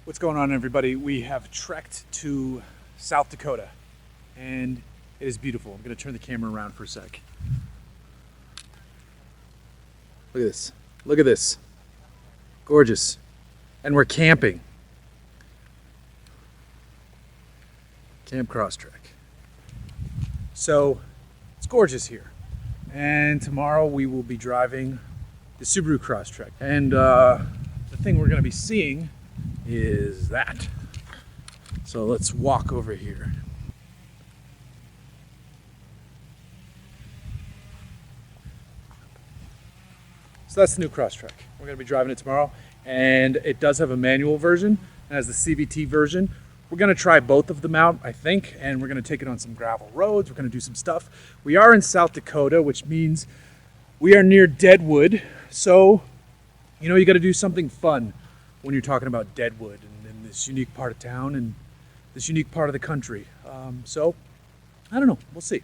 What's going on, everybody? We have trekked to South Dakota and it is beautiful. I'm going to turn the camera around for a sec. Look at this. Look at this. Gorgeous. And we're camping. Camp Crosstrek. So it's gorgeous here. And tomorrow we will be driving the Subaru Crosstrek. And the thing we're going to be seeing is that. So let's walk over here. So that's the new Crosstrek. We're going to be driving it tomorrow, and it does have a manual version and has the CVT version. We're going to try both of them out, I think, and we're going to take it on some gravel roads. We're going to do some stuff. We are in South Dakota, which means we are near Deadwood. So, you know, you got to do something fun when you're talking about Deadwood and this unique part of town and this unique part of the country. So, I don't know. We'll see.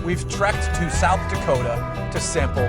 We've trekked to South Dakota to sample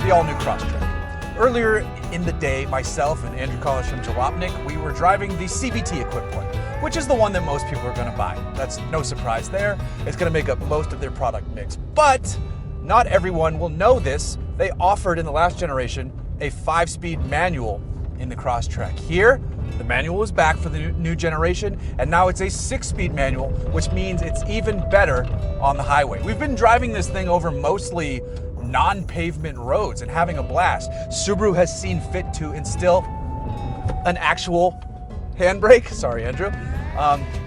the all-new Crosstrek. Earlier in the day, myself and Andrew Collins from Jalopnik, we were driving the CVT equipped one, which is the one that most people are going to buy. That's no surprise there. It's going to make up most of their product mix. But not everyone will know this. They offered in the last generation a 5-speed manual in the Crosstrek. Here, the manual was back for the new generation, and now it's a 6-speed manual, which means it's even better on the highway. We've been driving this thing over mostly non-pavement roads and having a blast. Subaru has seen fit to instill an actual handbrake. Sorry, Andrew.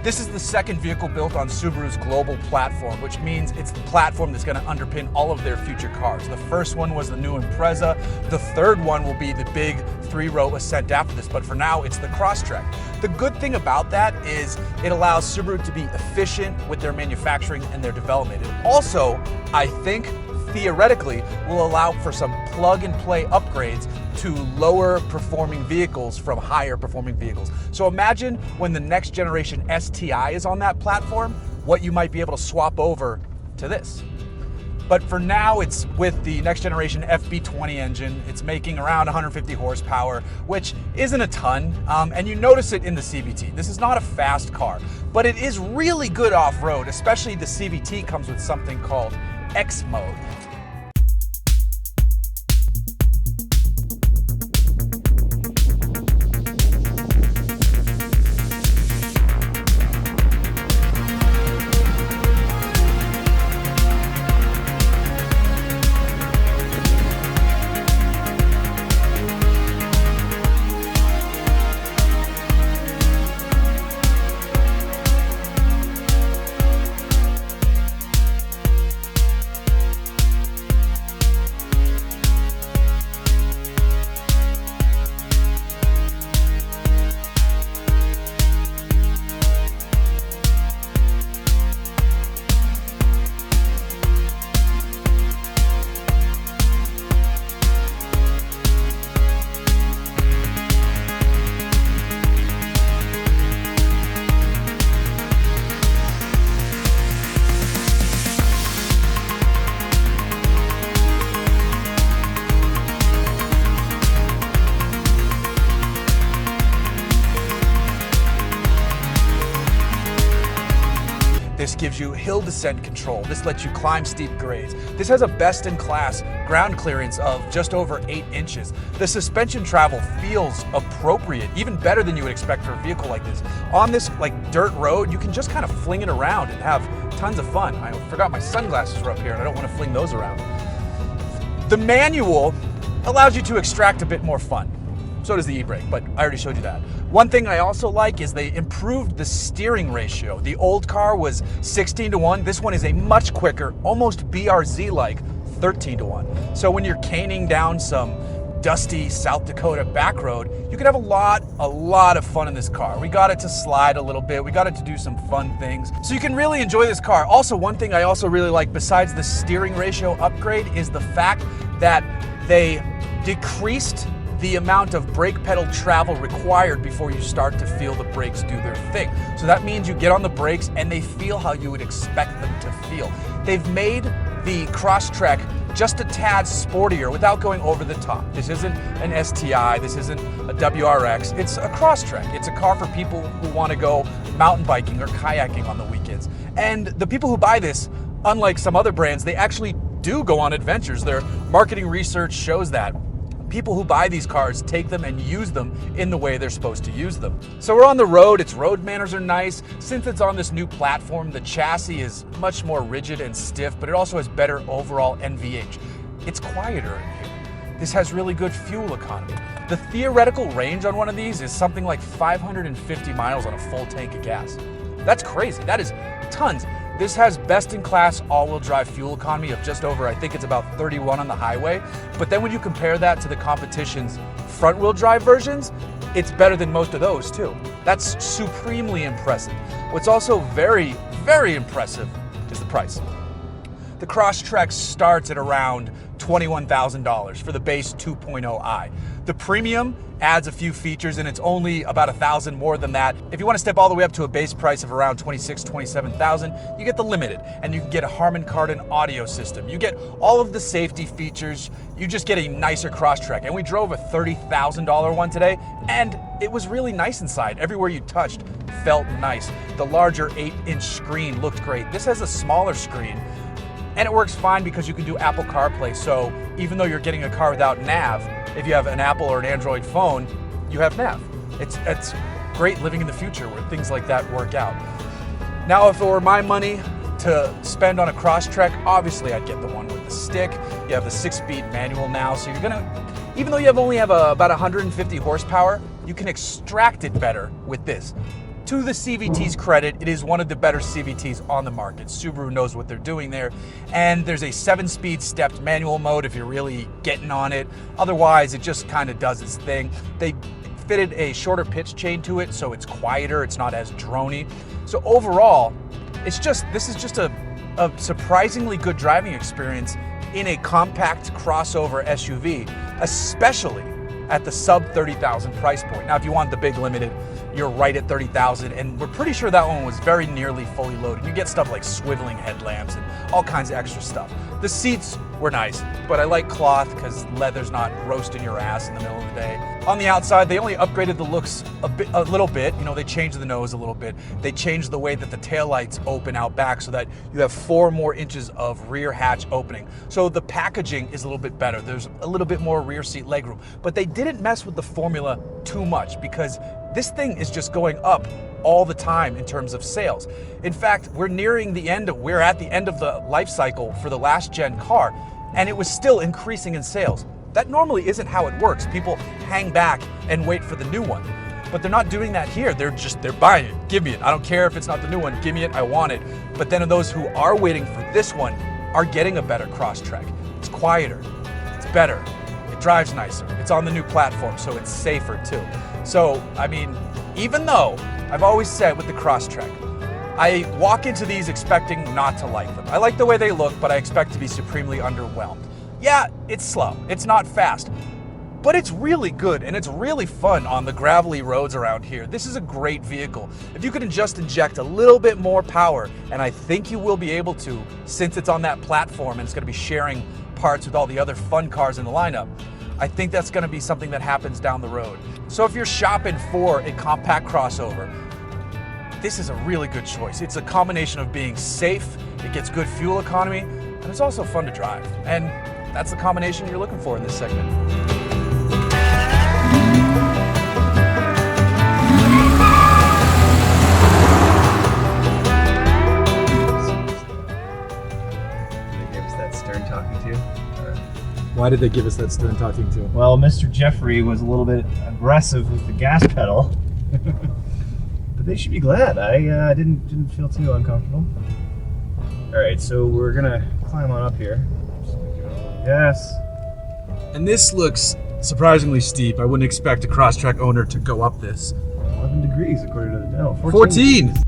This is the second vehicle built on Subaru's global platform, which means it's the platform that's going to underpin all of their future cars. The first one was the new Impreza. The third one will be the big 3-row Ascent after this, but for now it's the Crosstrek. The good thing about that is it allows Subaru to be efficient with their manufacturing and their development. It also, I think, theoretically, will allow for some plug-and-play upgrades to lower performing vehicles from higher performing vehicles. So imagine when the next generation STI is on that platform, what you might be able to swap over to this. But for now, it's with the next generation FB20 engine. It's making around 150 horsepower, which isn't a ton, and you notice it in the CVT. This is not a fast car, but it is really good off-road, especially the CVT comes with something called X mode. This gives you hill descent control. This lets you climb steep grades. This has a best-in-class ground clearance of just over 8 inches. The suspension travel feels appropriate, even better than you would expect for a vehicle like this. On this dirt road, you can just kind of fling it around and have tons of fun. I forgot my sunglasses were up here and I don't want to fling those around. The manual allows you to extract a bit more fun. So does the e-brake, but I already showed you that. One thing I also like is they improved the steering ratio. The old car was 16:1. This one is a much quicker, almost BRZ-like 13:1. So when you're caning down some dusty South Dakota back road, you can have a lot of fun in this car. We got it to slide a little bit. We got it to do some fun things. So you can really enjoy this car. Also, one thing I also really like besides the steering ratio upgrade is the fact that they decreased the amount of brake pedal travel required before you start to feel the brakes do their thing. So that means you get on the brakes and they feel how you would expect them to feel. They've made the Crosstrek just a tad sportier without going over the top. This isn't an STI, this isn't a WRX, it's a Crosstrek. It's a car for people who want to go mountain biking or kayaking on the weekends. And the people who buy this, unlike some other brands, they actually do go on adventures. Their marketing research shows that. People who buy these cars take them and use them in the way they're supposed to use them. So we're on the road, its road manners are nice. Since it's on this new platform, the chassis is much more rigid and stiff, but it also has better overall NVH. It's quieter in here. This has really good fuel economy. The theoretical range on one of these is something like 550 miles on a full tank of gas. That's crazy, that is tons. This has best-in-class all-wheel drive fuel economy of just over, I think it's about 31 on the highway. But then when you compare that to the competition's front-wheel drive versions, it's better than most of those too. That's supremely impressive. What's also very, very impressive is the price. The Crosstrek starts at around $21,000 for the base 2.0i. The premium adds a few features and it's only about $1,000 more than that. If you want to step all the way up to a base price of around $26,000, $27,000, you get the Limited and you can get a Harman Kardon audio system. You get all of the safety features. You just get a nicer Crosstrek. And we drove a $30,000 one today and it was really nice inside. Everywhere you touched felt nice. The larger 8-inch screen looked great. This has a smaller screen. And it works fine because you can do Apple CarPlay. So even though you're getting a car without nav, if you have an Apple or an Android phone, you have nav. It's great living in the future where things like that work out. Now, if it were my money to spend on a Crosstrek, obviously I'd get the one with the stick. You have the 6-speed manual now, so you're gonna, even though you only have about 150 horsepower, you can extract it better with this. To the CVT's credit, it is one of the better CVTs on the market. Subaru knows what they're doing there. And there's a 7-speed stepped manual mode if you're really getting on it. Otherwise, it just kind of does its thing. They fitted a shorter pitch chain to it, so it's quieter, it's not as drony. So overall, this is just a surprisingly good driving experience in a compact crossover SUV, especially at the sub 30,000 price point. Now, if you want the big Limited, you're right at 30,000, and we're pretty sure that one was very nearly fully loaded. You get stuff like swiveling headlamps and all kinds of extra stuff. The seats were nice, but I like cloth because leather's not roasting your ass in the middle of the day. On the outside, they only upgraded the looks a little bit. You know, they changed the nose a little bit. They changed the way that the taillights open out back so that you have 4 more inches of rear hatch opening. So the packaging is a little bit better. There's a little bit more rear seat legroom, but they didn't mess with the formula too much because this thing is just going up all the time in terms of sales. In fact, we're at the end of the life cycle for the last gen car, and it was still increasing in sales. That normally isn't how it works. People hang back and wait for the new one. But they're not doing that here. They're buying it. Give me it. I don't care if it's not the new one. Give me it. I want it. But then those who are waiting for this one are getting a better Crosstrek. It's quieter. It's better. It drives nicer. It's on the new platform, so it's safer too. So, I mean, even though I've always said with the Crosstrek, I walk into these expecting not to like them. I like the way they look, but I expect to be supremely underwhelmed. Yeah, it's slow. It's not fast. But it's really good and it's really fun on the gravelly roads around here. This is a great vehicle. If you could just inject a little bit more power, and I think you will be able to since it's on that platform and it's going to be sharing parts with all the other fun cars in the lineup, I think that's going to be something that happens down the road. So if you're shopping for a compact crossover, this is a really good choice. It's a combination of being safe, it gets good fuel economy, and it's also fun to drive. And that's the combination you're looking for in this segment. Why did they give us that stern talking to? Well, Mr. Jeffrey was a little bit aggressive with the gas pedal, but they should be glad. I didn't feel too uncomfortable. All right, so we're gonna climb on up here. Just give it a little gas. And this looks surprisingly steep. I wouldn't expect a Crosstrek owner to go up this. 11 degrees according to the no. 14.